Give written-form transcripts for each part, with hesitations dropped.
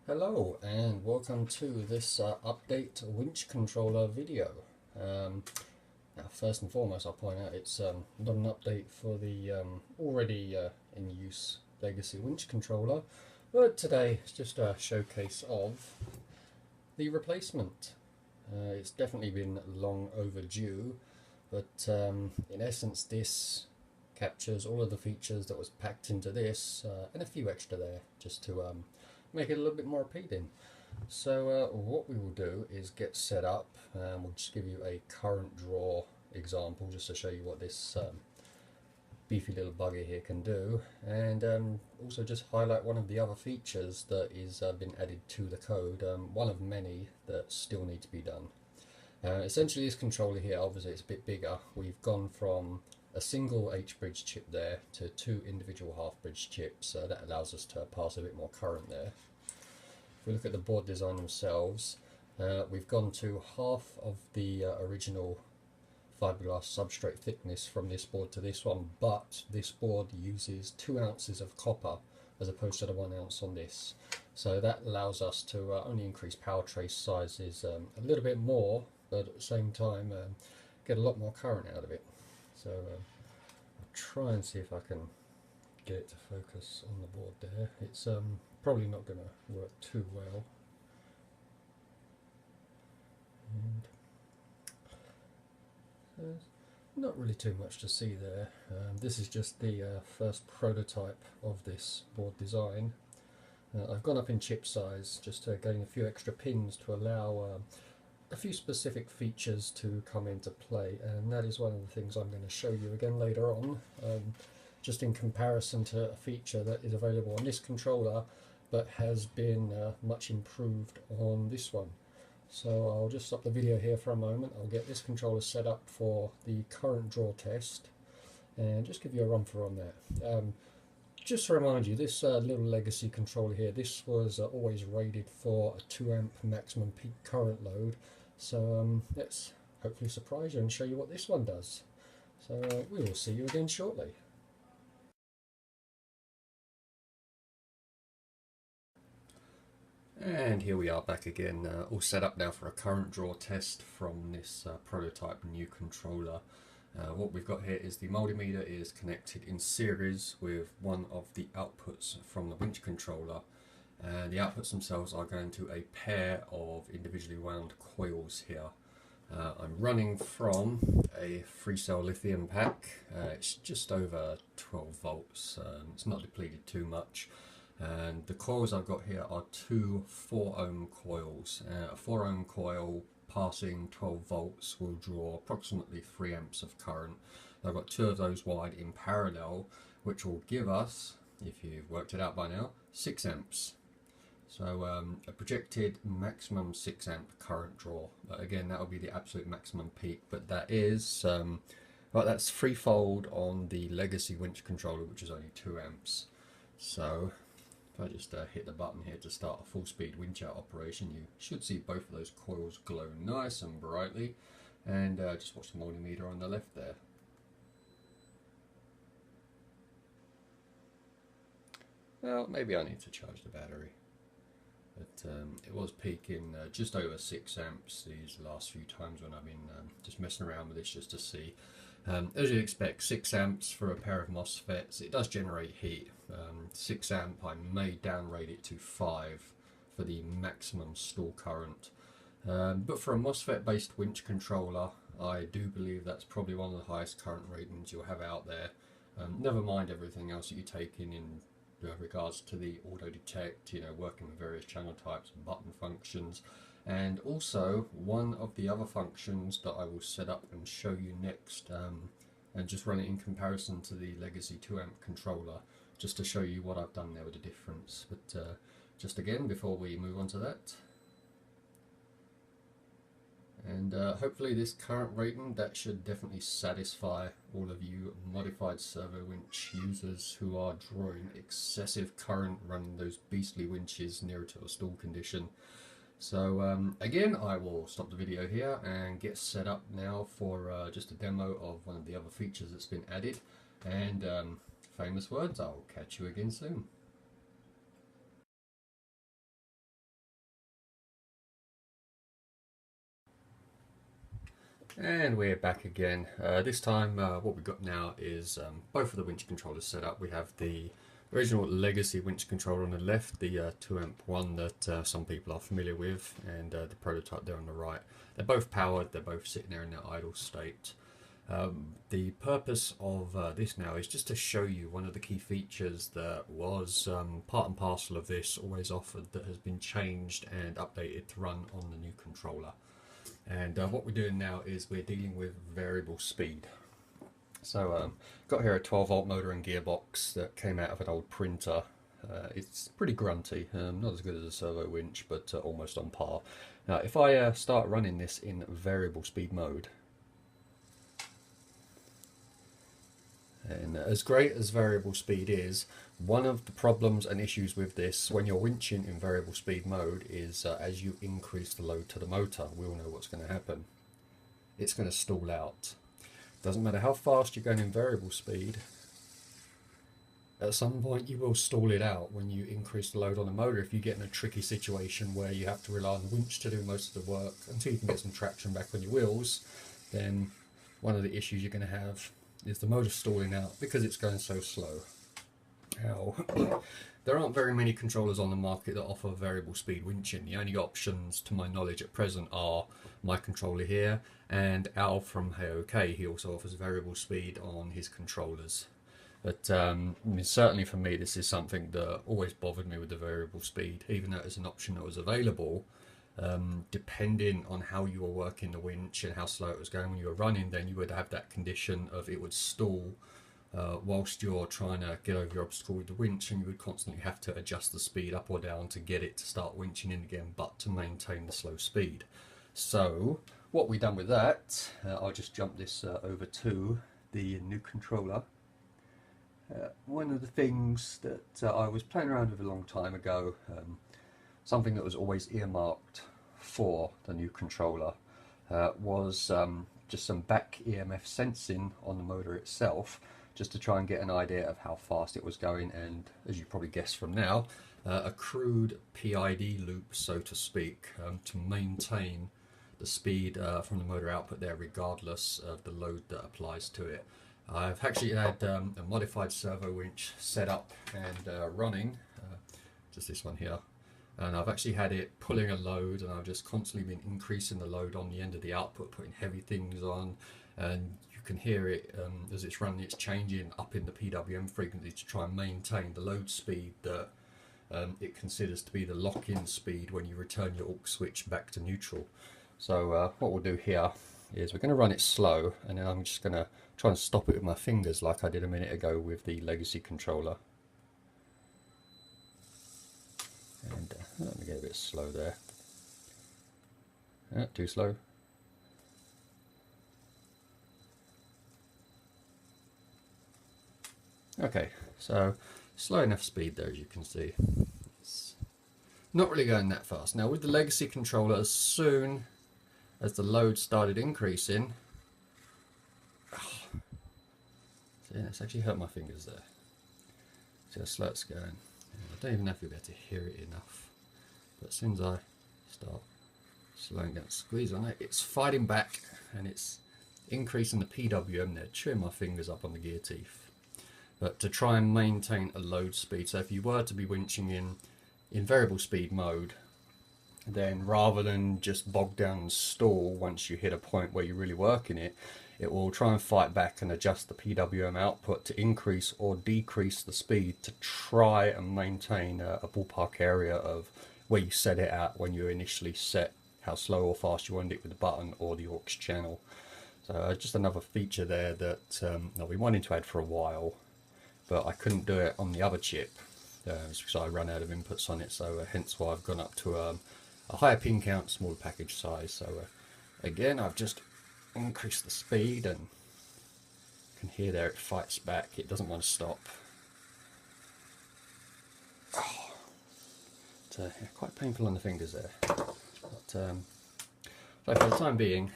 Hello and welcome to this update winch controller video. Now first and foremost I'll point out it's not an update for the already in use legacy winch controller, but today it's just a showcase of the replacement. It's definitely been long overdue, but in essence this captures all of the features that was packed into this and a few extra there just to make it a little bit more appealing. So what we will do is get set up, and we'll just give you a current draw example just to show you what this beefy little bugger here can do, and also just highlight one of the other features that is been added to the code, one of many that still need to be done. Essentially this controller here, obviously it's a bit bigger. We've gone from a single H-bridge chip there to two individual half-bridge chips, so that allows us to pass a bit more current there. If we look at the board design themselves, we've gone to half of the original fiberglass substrate thickness from this board to this one, but this board uses 2 ounces of copper as opposed to the 1 ounce on this. So that allows us to only increase power trace sizes a little bit more, but at the same time get a lot more current out of it. So I'll try and see if I can get it to focus on the board there. It's probably not going to work too well. And not really too much to see there. This is just the first prototype of this board design. I've gone up in chip size just to gain a few extra pins to allow a few specific features to come into play, and that is one of the things I'm going to show you again later on, just in comparison to a feature that is available on this controller but has been much improved on this one. So I'll just stop the video here for a moment. I'll get this controller set up for the current draw test and just give you a run through on that. Just to remind you, this little legacy controller here, this was always rated for a 2 amp maximum peak current load. So let's hopefully surprise you and show you what this one does. So we will see you again shortly. And here we are back again, all set up now for a current draw test from this prototype new controller. What we've got here is the multimeter is connected in series with one of the outputs from the winch controller, and the outputs themselves are going to a pair of individually wound coils here. I'm running from a 3-cell lithium pack. It's just over 12 volts, it's not depleted too much. And the coils I've got here are two 4 ohm coils. A 4 ohm coil passing 12 volts will draw approximately 3 amps of current. I've got 2 of those wired in parallel, which will give us, if you've worked it out by now, 6 amps. So a projected maximum 6 amp current draw. Again, that will be the absolute maximum peak, but that is that's threefold on the legacy winch controller, which is only 2 amps. So if I just hit the button here to start a full speed winch out operation, you should see both of those coils glow nice and brightly, and just watch the multimeter on the left there. Well, maybe I need to charge the battery, but it was peaking just over 6 amps these last few times when I've been just messing around with this just to see. As you'd expect, 6 amps for a pair of MOSFETs, it does generate heat. 6 amp, I may downrate it to 5 for the maximum stall current. But for a MOSFET based winch controller, I do believe that's probably one of the highest current ratings you'll have out there. Never mind everything else that you take in regards to the auto detect, working with various channel types and button functions. And also one of the other functions that I will set up and show you next, and just run it in comparison to the legacy 2 amp controller, just to show you what I've done there with the difference. But just again, before we move on to that, and hopefully this current rating, that should definitely satisfy all of you modified servo winch users who are drawing excessive current running those beastly winches nearer to a stall condition. So again, I will stop the video here and get set up now for just a demo of one of the other features that's been added, and famous words, I'll catch you again soon. And we're back again. This time what we've got now is both of the winch controllers set up. We have the original legacy winch controller on the left, the 2 amp one that some people are familiar with, and the prototype there on the right. They're both powered, they're both sitting there in their idle state. The purpose of this now is just to show you one of the key features that was part and parcel of this, always offered, that has been changed and updated to run on the new controller. And what we're doing now is we're dealing with variable speed. So got here a 12 volt motor and gearbox that came out of an old printer. It's pretty grunty, not as good as a servo winch, but almost on par. Now if I start running this in variable speed mode, and as great as variable speed is, one of the problems and issues with this when you're winching in variable speed mode is as you increase the load to the motor, we all know what's going to happen. It's going to stall out. Doesn't matter how fast you're going in variable speed, at some point you will stall it out when you increase the load on the motor. If you get in a tricky situation where you have to rely on the winch to do most of the work until you can get some traction back on your wheels, then one of the issues you're going to have is the motor stalling out because it's going so slow. Now, there aren't very many controllers on the market that offer variable speed winching. The only options, to my knowledge at present, are my controller here and Al from Hey-OK. He also offers variable speed on his controllers. But I mean, certainly for me, this is something that always bothered me with the variable speed, even though it's an option that was available. Depending on how you were working the winch and how slow it was going when you were running, then you would have that condition of it would stall whilst you're trying to get over your obstacle with the winch, and you would constantly have to adjust the speed up or down to get it to start winching in again, but to maintain the slow speed. So what we've done with that, I'll just jump this over to the new controller. One of the things that I was playing around with a long time ago, something that was always earmarked for the new controller, was just some back EMF sensing on the motor itself, just to try and get an idea of how fast it was going, and as you probably guessed from now, a crude PID loop, so to speak, to maintain the speed from the motor output there regardless of the load that applies to it. I've actually had a modified servo winch set up and running, just this one here, and I've actually had it pulling a load, and I've just constantly been increasing the load on the end of the output, putting heavy things on, and you can hear it as it's running, it's changing up in the PWM frequency to try and maintain the load speed that it considers to be the lock-in speed when you return your aux switch back to neutral. So what we'll do here is we're going to run it slow, and then I'm just going to try and stop it with my fingers like I did a minute ago with the legacy controller. And let me get a bit slow there. Too slow. Okay, so slow enough speed there, as you can see. It's not really going that fast. Now with the legacy controller, as soon as the load started increasing, see, it's actually hurt my fingers there. See how slow it's going. I don't even know if you'll be able to hear it enough, but as soon as I start slowing down, squeeze on it, it's fighting back and it's increasing the PWM there, chewing my fingers up on the gear teeth. But to try and maintain a load speed, so if you were to be winching in variable speed mode, then rather than just bog down and stall once you hit a point where you're really working it, it will try and fight back and adjust the PWM output to increase or decrease the speed to try and maintain a ballpark area of where you set it at when you initially set how slow or fast you wanted it with the button or the aux channel. So just another feature there that I've been wanting to add for a while, but I couldn't do it on the other chip because I ran out of inputs on it, so hence why I've gone up to a higher pin count, smaller package size. So again, I've just increased the speed, and you can hear there it fights back, it doesn't want to stop. Oh, it's quite painful on the fingers there, but so for the time being,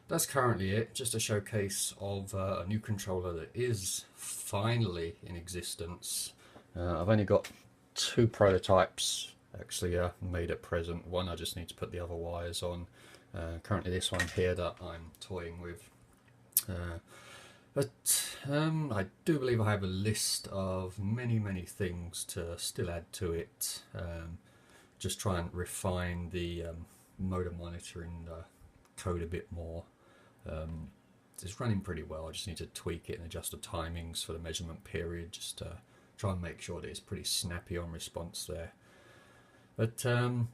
that's currently it. Just a showcase of a new controller that is finally in existence. I've only got 2 prototypes actually made at present. One I just need to put the other wires on, Currently this one here that I'm toying with. But I do believe I have a list of many things to still add to it. Just try and refine the motor monitoring code a bit more. It's running pretty well. I just need to tweak it and adjust the timings for the measurement period, just to try and make sure that it's pretty snappy on response there. But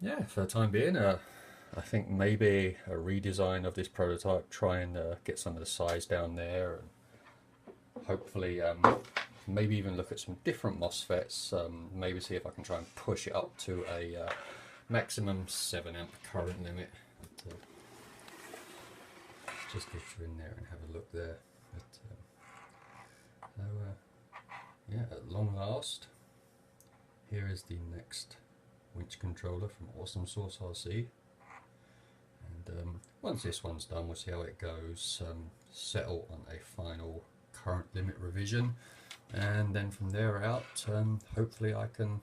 yeah, for the time being, I think maybe a redesign of this prototype, try and get some of the size down there, and hopefully maybe even look at some different MOSFETs, maybe see if I can try and push it up to a maximum 7 amp current limit. But, just get you in there and have a look there. But, so yeah, at long last, here is the next winch controller from Awesome Source RC. And once this one's done, we'll see how it goes, settle on a final current limit revision, and then from there out, hopefully I can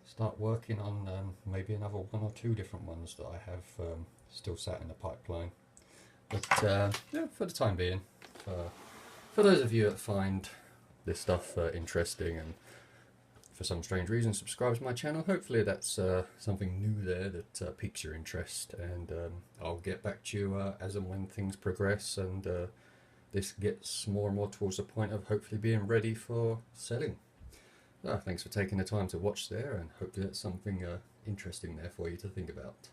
start working on maybe another 1 or 2 different ones that I have still sat in the pipeline. But yeah, for the time being, for those of you that find this stuff interesting and for some strange reason subscribe to my channel, hopefully that's something new there that piques your interest, and I'll get back to you as and when things progress and this gets more and more towards the point of hopefully being ready for selling. Thanks for taking the time to watch there, and hopefully that's something interesting there for you to think about.